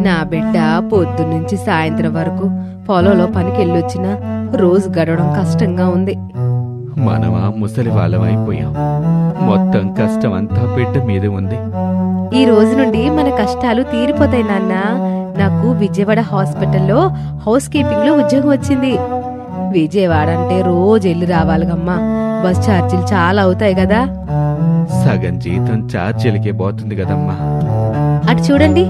నా బిడ్డ పొద్దున్నుంచి సాయంత్రం వరకు పొలంలో పనికెళ్ళొచ్చినా రోజు గడవడం కష్టంగా ఉంది. మనమా ముసలి వాళ్ళమైపోయాం. మొత్తం కష్టం అంతా బిడ్డ మీద ఉంది. ఈ రోజు నుండి మన కష్టాలు తీరిపోతాయి నాన్న. నాకు విజయవాడ హాస్పిటల్లో హౌస్ కీపింగ్ లో ఉద్యోగం వచ్చింది. విజయవాడ అంటే రోజు వెళ్ళి రావాలిగమ్మా. బస్ ఛార్జీలు చాలా అవుతాయి కదా. సగం జీతం ఛార్జీలకే పోతుంది కదమ్మా. అటు చూడండి,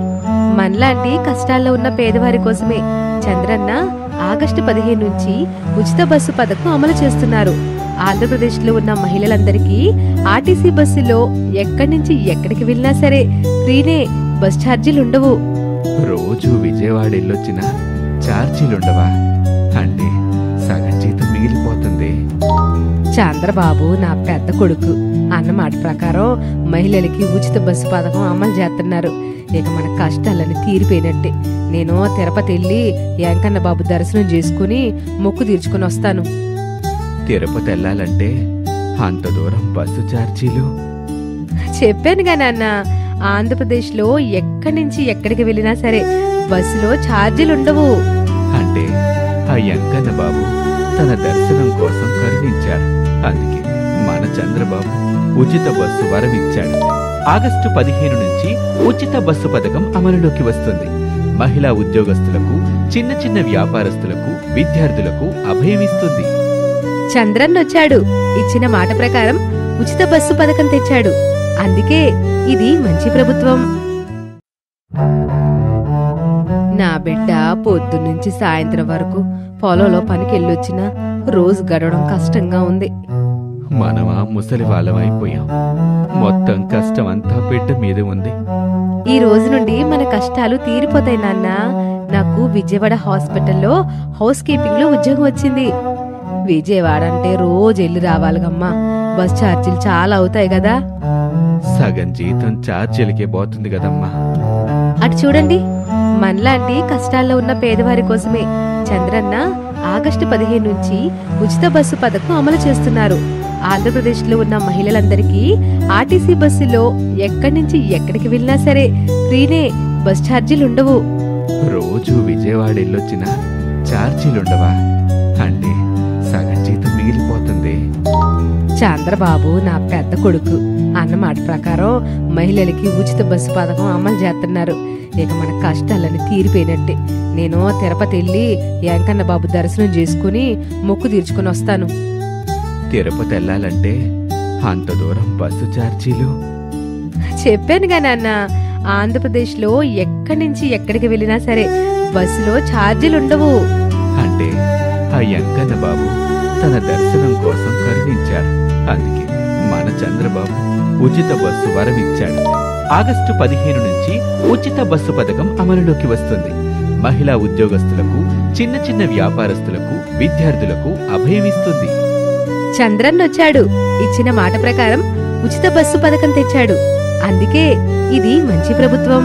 మనలాంటి కష్టాల్లో ఉన్న పేదవారి కోసమే చంద్రన్న ఆగస్టు 15 నుంచి ఉచిత బస్సు పథకం అమలు చేస్తున్నారు. ఆంధ్రప్రదేశ్లో ఉన్న మహిళలందరికీ ఆర్టీసీ బస్సులో ఎక్కడి నుంచి ఎక్కడికి వెళ్ళినా సరే ఫ్రీనే, బస్ ఛార్జీలుండవు. రోజు విజయవాడ వెళ్ళొచ్చినా ఛార్జీలుండవా? అంటే సగం జీతం మిగిలిపోతుంది. చంద్రబాబు నా పెద్ద కొడుకు అన్నమాట ప్రకారం మహిళలకి ఉచిత బస్సు పథకం అమలు చేస్తున్నారు. ఇక మన కష్టాలని తీరిపోయినట్టే. నేను తిరుపతి వెళ్ళి వెంకన్న బాబు దర్శనం చేసుకుని మొక్కు తీర్చుకుని వస్తాను. తిరుపతి వెళ్ళాలంటే అంత దూరం బస్సు ఛార్జీలు? చెప్పానుగా నాన్న, ఆంధ్రప్రదేశ్లో ఎక్కడి నుంచి ఎక్కడికి వెళ్ళినా సరే బస్సులో ఛార్జీలుండవు. అంటే ఆ వెంకన్న బాబు తన దర్శనం కోసం కరుణించారు. అందుకే మన చంద్రబాబు ఉచిత బస్సు వరమిచ్చాడు. ఆగస్టు 15 నుంచి ఉచిత బస్సు పథకం అమలులోకి వస్తుంది. మహిళా ఉద్యోగస్తులకు, చిన్న చిన్న వ్యాపారస్తులకు, విద్యార్థులకు అభయమిస్తుంది. చంద్రన్నొచ్చాడు. ఇచ్చిన మాట ప్రకారం ఉచిత బస్సు పథకం తెచ్చాడు. అందుకే ఇది మంచి ప్రభుత్వం. నా బిడ్డ పొద్దున్నుంచి సాయంత్రం వరకు పొలంలో పనికెళ్ళొచ్చినా రోజు గడవడం కష్టంగా ఉంది. మనమా ముసలి వాళ్ళమైపోయాం. మొత్తం కష్టం అంతా బిడ్డ మీద ఉంది. ఈ రోజు నుండి మన కష్టాలు తీరిపోతాయి నాన్న. నాకు విజయవాడ హాస్పిటల్లో హౌస్ కీపింగ్ లో ఉద్యోగం వచ్చింది. విజయవాడ అంటే రోజు వెళ్ళి రావాలిగమ్మా. బస్ ఛార్జీలు చాలా అవుతాయి కదా. సగం జీతం ఛార్జీలకే పోతుంది కదమ్మా. అటు చూడండి, మనలాంటి కష్టాల్లో ఉన్న పేదవారి కోసమే చంద్రన్న ఆగస్టు 15 నుంచి ఉచిత బస్సు పథకం అమలు చేస్తున్నారు. ఆంధ్రప్రదేశ్లో ఉన్న మహిళలందరికీ ఆర్టీసీ బస్సులో ఎక్కడి నుంచి ఎక్కడికి వెళ్ళినా సరే ఫ్రీనే, బస్ ఛార్జీలుండవు. రోజు విజయవాడ వెళ్ళొచ్చినా ఛార్జీలుండవా? అంటే సగం జీతం మిగిలిపోతుంది. చంద్రబాబు నా పెద్ద కొడుకు అన్నమాట ప్రకారం మహిళలకి ఉచిత బస్సు పథకం అమలు చేస్తున్నారు. ఇక మన కష్టాలని తీరిపోయినట్టే. నేను తిరుపతి వెళ్ళి వెంకన్న బాబు దర్శనం చేసుకుని మొక్కు తీర్చుకుని వస్తాను. తిరుపతి వెళ్ళాలంటే అంత దూరం బస్సు ఛార్జీలు? చెప్పానుగా నాన్న, ఆంధ్రప్రదేశ్లో ఎక్కడి నుంచి ఎక్కడికి వెళ్ళినా సరే బస్సులో ఛార్జీలుండవు. అంటే ఆ వెంకన్న బాబు తన దర్శనం కోసం కరుణించారు. అందుకే మన చంద్రబాబు ఉచిత బస్సు వరమిచ్చాడు. ఆగస్టు 15 నుంచి ఉచిత బస్సు పథకం అమలులోకి వస్తుంది. మహిళా ఉద్యోగస్తులకు, చిన్న చిన్న వ్యాపారస్తులకు, విద్యార్థులకు అభయమిస్తుంది. చంద్రన్నొచ్చాడు. ఇచ్చిన మాట ప్రకారం ఉచిత బస్సు పథకం తెచ్చాడు. అందుకే ఇది మంచి ప్రభుత్వం.